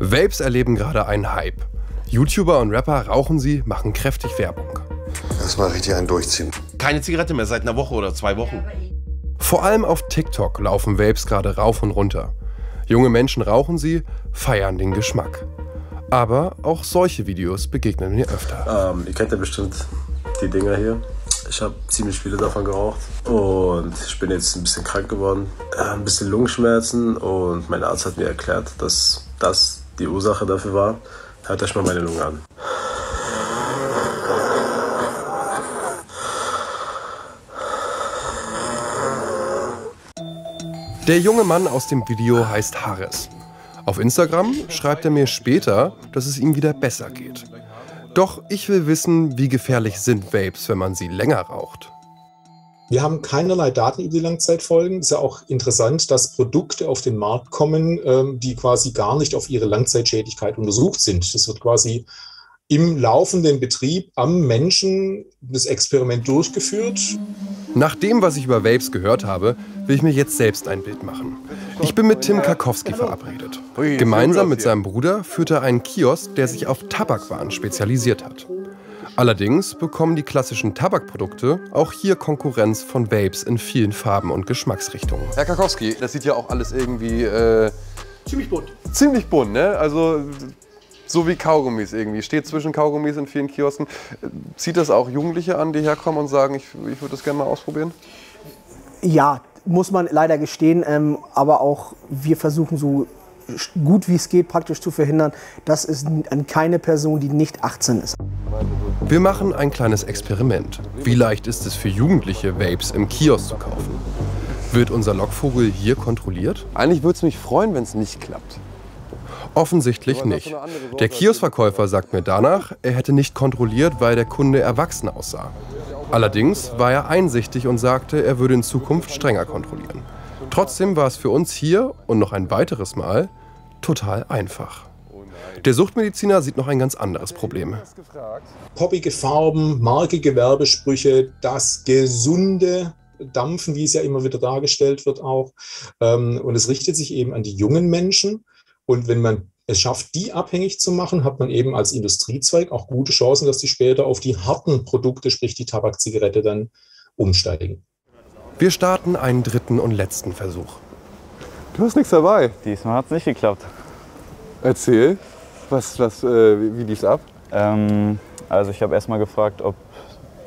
Vapes erleben gerade einen Hype. YouTuber und Rapper rauchen sie, machen kräftig Werbung. Erstmal richtig einen durchziehen. Keine Zigarette mehr seit einer Woche oder 2 Wochen. Vor allem auf TikTok laufen Vapes gerade rauf und runter. Junge Menschen rauchen sie, feiern den Geschmack. Aber auch solche Videos begegnen mir öfter. Ihr kennt ja bestimmt die Dinger hier. Ich habe ziemlich viele davon geraucht und ich bin jetzt ein bisschen krank geworden. Ein bisschen Lungenschmerzen und mein Arzt hat mir erklärt, dass das die Ursache dafür war. Hört euch mal meine Lunge an. Der junge Mann aus dem Video heißt Harris. Auf Instagram schreibt er mir später, dass es ihm wieder besser geht. Doch ich will wissen, wie gefährlich sind Vapes, wenn man sie länger raucht. Wir haben keinerlei Daten über die Langzeitfolgen. Es ist ja auch interessant, dass Produkte auf den Markt kommen, die quasi gar nicht auf ihre Langzeitschädigkeit untersucht sind. Das wird quasi im laufenden Betrieb am Menschen das Experiment durchgeführt. Nach dem, was ich über Vapes gehört habe, will ich mir jetzt selbst ein Bild machen. Ich bin mit Tim Karkowski verabredet. Gemeinsam mit seinem Bruder führt er einen Kiosk, der sich auf Tabakwaren spezialisiert hat. Allerdings bekommen die klassischen Tabakprodukte auch hier Konkurrenz von Vapes in vielen Farben und Geschmacksrichtungen. Herr Karkowski, das sieht ja auch alles irgendwie Ziemlich bunt. ziemlich bunt, ne? Also so wie Kaugummis irgendwie. Steht zwischen Kaugummis in vielen Kiosken. Zieht das auch Jugendliche an, die herkommen und sagen, ich würde das gerne mal ausprobieren? Ja, muss man leider gestehen, aber auch wir versuchen so gut wie es geht praktisch zu verhindern, dass es an keine Person, die nicht 18 ist. Wir machen ein kleines Experiment. Wie leicht ist es für Jugendliche, Vapes im Kiosk zu kaufen? Wird unser Lockvogel hier kontrolliert? Eigentlich würde es mich freuen, wenn es nicht klappt. Offensichtlich nicht. Der Kioskverkäufer sagt mir danach, er hätte nicht kontrolliert, weil der Kunde erwachsen aussah. Allerdings war er einsichtig und sagte, er würde in Zukunft strenger kontrollieren. Trotzdem war es für uns hier und noch ein weiteres Mal total einfach. Der Suchtmediziner sieht noch ein ganz anderes Problem. Poppige Farben, markige Werbesprüche, das gesunde Dampfen, wie es ja immer wieder dargestellt wird auch. Und es richtet sich eben an die jungen Menschen. Und wenn man es schafft, die abhängig zu machen, hat man eben als Industriezweig auch gute Chancen, dass die später auf die harten Produkte, sprich die Tabakzigarette, dann umsteigen. Wir starten einen dritten und letzten Versuch. Du hast nichts dabei. Diesmal hat es nicht geklappt. Erzähl, wie lief's ab? Also ich habe erstmal gefragt, ob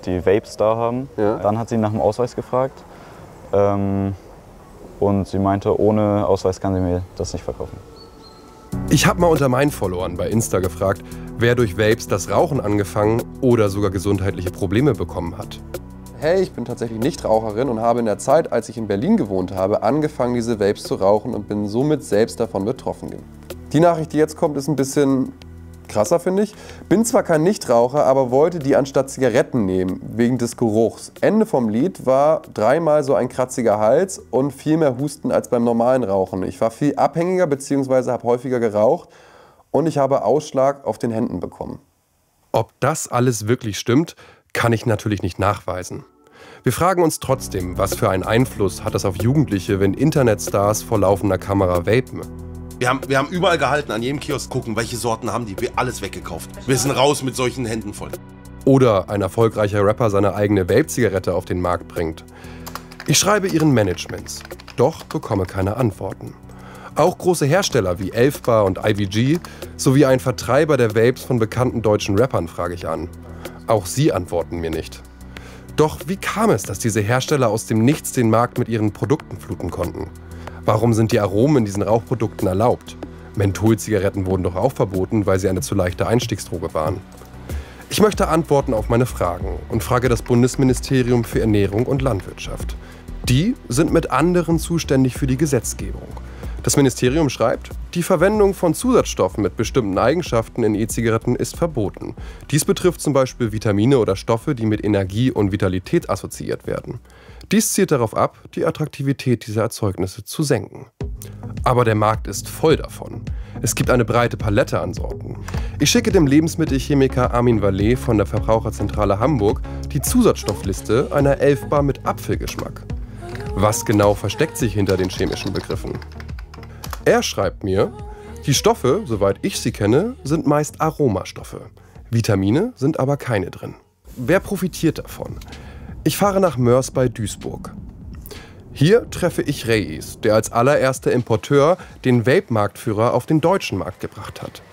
die Vapes da haben. Ja. Dann hat sie nach dem Ausweis gefragt. Und sie meinte, ohne Ausweis kann sie mir das nicht verkaufen. Ich habe mal unter meinen Followern bei Insta gefragt, wer durch Vapes das Rauchen angefangen oder sogar gesundheitliche Probleme bekommen hat. Hey, ich bin tatsächlich Nichtraucherin und habe in der Zeit, als ich in Berlin gewohnt habe, angefangen, diese Vapes zu rauchen und bin somit selbst davon betroffen. Die Nachricht, die jetzt kommt, ist ein bisschen krasser, finde ich. Bin zwar kein Nichtraucher, aber wollte die anstatt Zigaretten nehmen, wegen des Geruchs. Ende vom Lied war 3-mal so ein kratziger Hals und viel mehr Husten als beim normalen Rauchen. Ich war viel abhängiger bzw. habe häufiger geraucht und ich habe Ausschlag auf den Händen bekommen. Ob das alles wirklich stimmt, kann ich natürlich nicht nachweisen. Wir fragen uns trotzdem, was für einen Einfluss hat das auf Jugendliche, wenn Internetstars vor laufender Kamera vapen? Wir haben überall gehalten, an jedem Kiosk gucken, welche Sorten haben die. Wir alles weggekauft. Wir sind raus mit solchen Händen voll. Oder ein erfolgreicher Rapper seine eigene Vape-Zigarette auf den Markt bringt. Ich schreibe ihren Managements, doch bekomme keine Antworten. Auch große Hersteller wie Elfbar und IVG sowie ein Vertreiber der Vapes von bekannten deutschen Rappern frage ich an. Auch sie antworten mir nicht. Doch wie kam es, dass diese Hersteller aus dem Nichts den Markt mit ihren Produkten fluten konnten? Warum sind die Aromen in diesen Rauchprodukten erlaubt? Mentholzigaretten wurden doch auch verboten, weil sie eine zu leichte Einstiegsdroge waren. Ich möchte Antworten auf meine Fragen und frage das Bundesministerium für Ernährung und Landwirtschaft. Die sind mit anderen zuständig für die Gesetzgebung. Das Ministerium schreibt, die Verwendung von Zusatzstoffen mit bestimmten Eigenschaften in E-Zigaretten ist verboten. Dies betrifft zum Beispiel Vitamine oder Stoffe, die mit Energie und Vitalität assoziiert werden. Dies zielt darauf ab, die Attraktivität dieser Erzeugnisse zu senken. Aber der Markt ist voll davon. Es gibt eine breite Palette an Sorten. Ich schicke dem Lebensmittelchemiker Armin Vallet von der Verbraucherzentrale Hamburg die Zusatzstoffliste einer Elfbar mit Apfelgeschmack. Was genau versteckt sich hinter den chemischen Begriffen? Er schreibt mir, Die Stoffe, soweit ich sie kenne, sind meist Aromastoffe. Vitamine sind aber keine drin. Wer profitiert davon? Ich fahre nach Moers bei Duisburg. Hier treffe ich Reyes, der als allererster Importeur den Vape-Marktführer auf den deutschen Markt gebracht hat.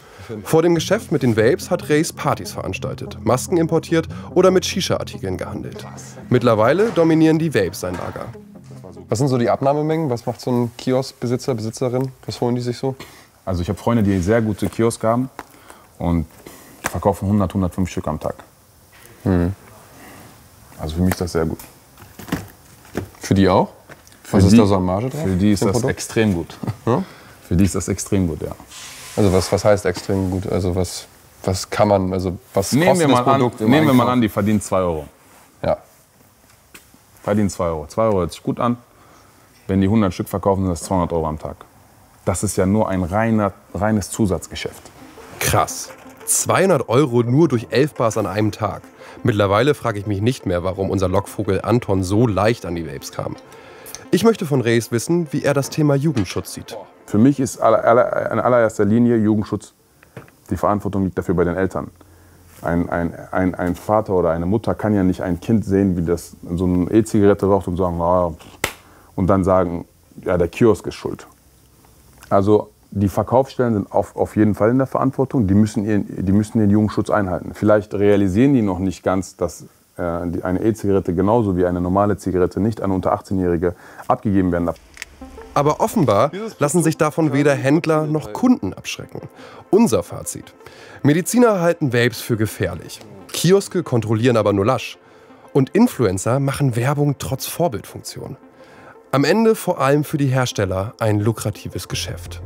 Vor dem Geschäft mit den Vapes hat Reyes Partys veranstaltet, Masken importiert oder mit Shisha-Artikeln gehandelt. Mittlerweile dominieren die Vapes sein Lager. Was sind so die Abnahmemengen? Was macht so ein Kioskbesitzer, Besitzerin? Was holen die sich so? Also ich habe Freunde, die sehr gute Kiosk haben und verkaufen 100, 105 Stück am Tag. Also für mich ist das sehr gut. Für die auch? Was ist da so an Marge drauf? Für die ist das Produkt? extrem gut. Ja? Für die ist das extrem gut, ja. Also was heißt extrem gut? Also was kann man, also was kostet das Produkt im Nehmen wir mal Einkauf? an, die verdienen 2 Euro. Ja. Verdienen 2 Euro. 2 Euro hört sich gut an. Wenn die 100 Stück verkaufen, sind das 200 Euro am Tag. Das ist ja nur ein reines Zusatzgeschäft. Krass. 200 € nur durch 11 Bars an einem Tag. Mittlerweile frage ich mich nicht mehr, warum unser Lockvogel Anton so leicht an die Vapes kam. Ich möchte von Reyes wissen, wie er das Thema Jugendschutz sieht. Für mich ist in allererster Linie Jugendschutz, die Verantwortung liegt dafür bei den Eltern. Ein Vater oder eine Mutter kann ja nicht ein Kind sehen, wie das so eine E-Zigarette raucht und sagen, und dann sagen, ja, der Kiosk ist schuld. Also die Verkaufsstellen sind auf jeden Fall in der Verantwortung, die müssen den Jugendschutz einhalten. Vielleicht realisieren die noch nicht ganz, dass eine E-Zigarette genauso wie eine normale Zigarette nicht an unter 18-Jährige abgegeben werden darf. Aber offenbar lassen sich davon weder Händler noch Kunden abschrecken. Unser Fazit: Mediziner halten Vapes für gefährlich. Kioske kontrollieren aber nur lasch. Und Influencer machen Werbung trotz Vorbildfunktion. Am Ende vor allem für die Hersteller ein lukratives Geschäft.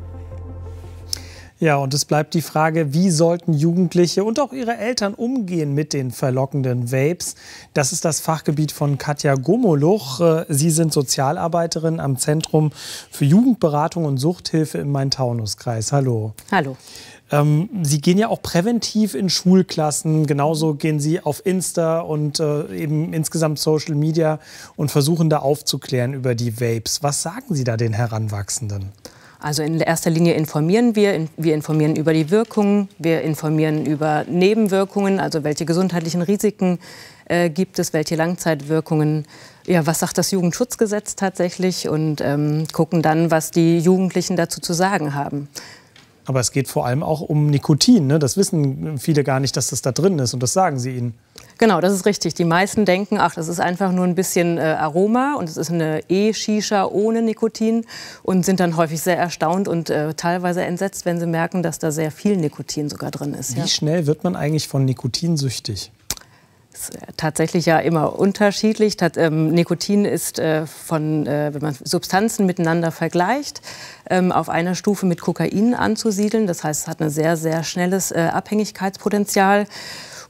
Ja, und es bleibt die Frage, wie sollten Jugendliche und auch ihre Eltern umgehen mit den verlockenden Vapes? Das ist das Fachgebiet von Katja Gomoluch. Sie sind Sozialarbeiterin am Zentrum für Jugendberatung und Suchthilfe im Main-Taunus-Kreis. Hallo. Hallo. Sie gehen ja auch präventiv in Schulklassen, genauso gehen Sie auf Insta und eben insgesamt Social Media und versuchen da aufzuklären über die Vapes. Was sagen Sie da den Heranwachsenden? Also in erster Linie informieren wir. Wir informieren über die Wirkungen, wir informieren über Nebenwirkungen, also welche gesundheitlichen Risiken gibt es, welche Langzeitwirkungen. Ja, was sagt das Jugendschutzgesetz tatsächlich und gucken dann, was die Jugendlichen dazu zu sagen haben. Aber es geht vor allem auch um Nikotin, ne? Das wissen viele gar nicht, dass das da drin ist und das sagen Sie ihnen. Genau, das ist richtig. Die meisten denken, ach, das ist einfach nur ein bisschen Aroma und es ist eine E-Shisha ohne Nikotin und sind dann häufig sehr erstaunt und teilweise entsetzt, wenn sie merken, dass da sehr viel Nikotin sogar drin ist. Wie schnell wird man eigentlich von Nikotin süchtig? Das ist tatsächlich ja immer unterschiedlich. Nikotin ist wenn man Substanzen miteinander vergleicht, auf einer Stufe mit Kokain anzusiedeln. Das heißt, es hat ein sehr, sehr schnelles Abhängigkeitspotenzial.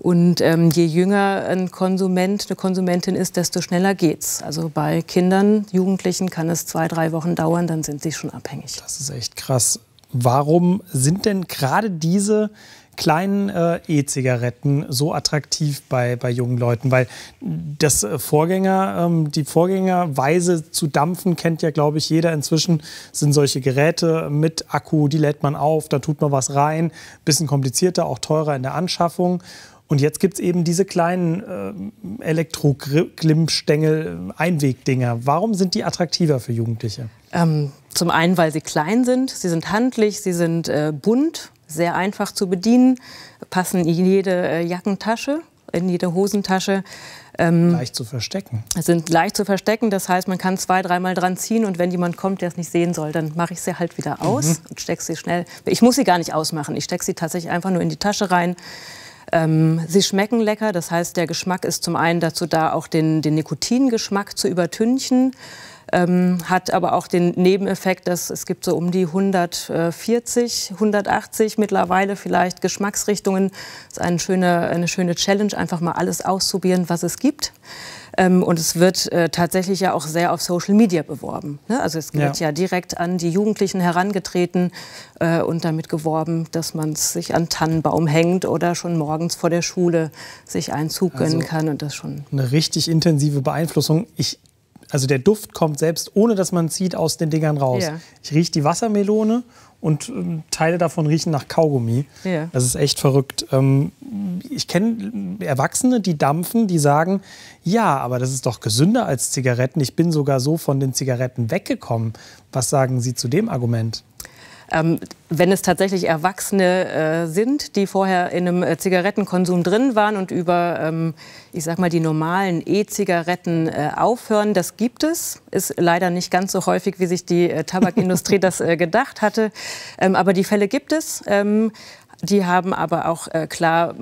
Und je jünger ein Konsument, eine Konsumentin ist, desto schneller geht's. Also bei Kindern, Jugendlichen kann es 2, 3 Wochen dauern, dann sind sie schon abhängig. Das ist echt krass. Warum sind denn gerade diese kleinen E-Zigaretten so attraktiv bei jungen Leuten? Weil die Vorgängerweise zu dampfen kennt ja, glaube ich, jeder inzwischen. Das sind solche Geräte mit Akku, die lädt man auf, da tut man was rein. Bisschen komplizierter, auch teurer in der Anschaffung. Und jetzt gibt es eben diese kleinen Elektro-Glimmstängel-Einwegdinger. Warum sind die attraktiver für Jugendliche? Zum einen, weil sie klein sind, sie sind handlich, sie sind bunt, sehr einfach zu bedienen, passen in jede Jackentasche, in jede Hosentasche. Leicht zu verstecken. Sind leicht zu verstecken, das heißt, man kann 2-, 3-mal dran ziehen und wenn jemand kommt, der es nicht sehen soll, dann mache ich sie halt wieder aus und stecke sie schnell. Ich muss sie gar nicht ausmachen, ich stecke sie tatsächlich einfach nur in die Tasche rein. Sie schmecken lecker, das heißt, der Geschmack ist zum einen dazu da, auch den Nikotingeschmack zu übertünchen. Hat aber auch den Nebeneffekt, dass es gibt so um die 140, 180 mittlerweile vielleicht Geschmacksrichtungen. Das ist eine schöne Challenge, einfach mal alles auszuprobieren, was es gibt. Und es wird tatsächlich ja auch sehr auf Social Media beworben. Ne? Also es wird ja direkt an die Jugendlichen herangetreten und damit geworben, dass man es sich an Tannenbaum hängt oder schon morgens vor der Schule sich einen Zug gönnen kann. Und das schon eine richtig intensive Beeinflussung. Also der Duft kommt selbst, ohne dass man es sieht, aus den Dingern raus. Ja. Ich rieche die Wassermelone und Teile davon riechen nach Kaugummi. Ja. Das ist echt verrückt. Ich kenne Erwachsene, die dampfen, die sagen, ja, aber das ist doch gesünder als Zigaretten. Ich bin sogar so von den Zigaretten weggekommen. Was sagen Sie zu dem Argument? Wenn es tatsächlich Erwachsene sind, die vorher in einem Zigarettenkonsum drin waren und über, ich sag mal, die normalen E-Zigaretten aufhören, das gibt es. Ist leider nicht ganz so häufig, wie sich die Tabakindustrie das gedacht hatte. Aber die Fälle gibt es. Die haben aber auch klar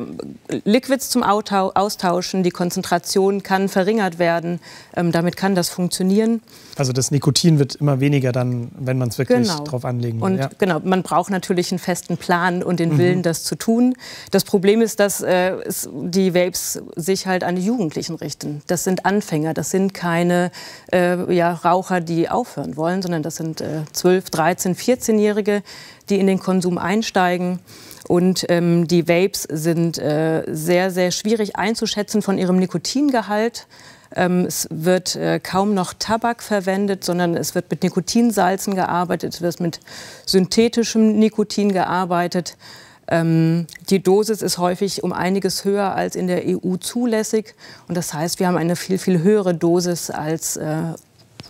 Liquids zum Austauschen. Die Konzentration kann verringert werden. Damit kann das funktionieren. Also das Nikotin wird immer weniger dann, wenn man es wirklich drauf anlegen will. Und genau, man braucht natürlich einen festen Plan und den Willen, das zu tun. Das Problem ist, dass die Vapes sich halt an die Jugendlichen richten. Das sind Anfänger, das sind keine Raucher, die aufhören wollen, sondern das sind 12, 13, 14-Jährige, die in den Konsum einsteigen. Und die Vapes sind sehr, sehr schwierig einzuschätzen von ihrem Nikotingehalt. Es wird kaum noch Tabak verwendet, sondern es wird mit Nikotinsalzen gearbeitet, es wird mit synthetischem Nikotin gearbeitet. Die Dosis ist häufig um einiges höher als in der EU zulässig. Und das heißt, wir haben eine viel, viel höhere Dosis als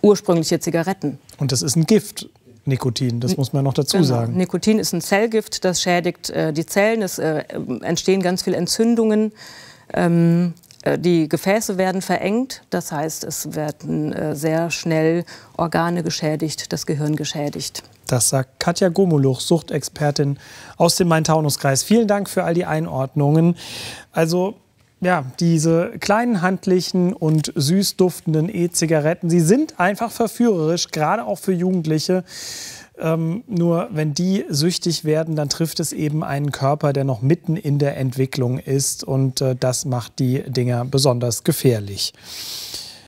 ursprüngliche Zigaretten. Und das ist ein Gift. Nikotin, das muss man noch dazu sagen. Nikotin ist ein Zellgift, das schädigt die Zellen, es entstehen ganz viele Entzündungen, die Gefäße werden verengt, das heißt, es werden sehr schnell Organe geschädigt, das Gehirn geschädigt. Das sagt Katja Gomuluch, Suchtexpertin aus dem Main-Taunus-Kreis. Vielen Dank für all die Einordnungen. Also ja, diese kleinen handlichen und süß duftenden E-Zigaretten, sie sind einfach verführerisch, gerade auch für Jugendliche. Nur wenn die süchtig werden, dann trifft es eben einen Körper, der noch mitten in der Entwicklung ist. Und das macht die Dinger besonders gefährlich.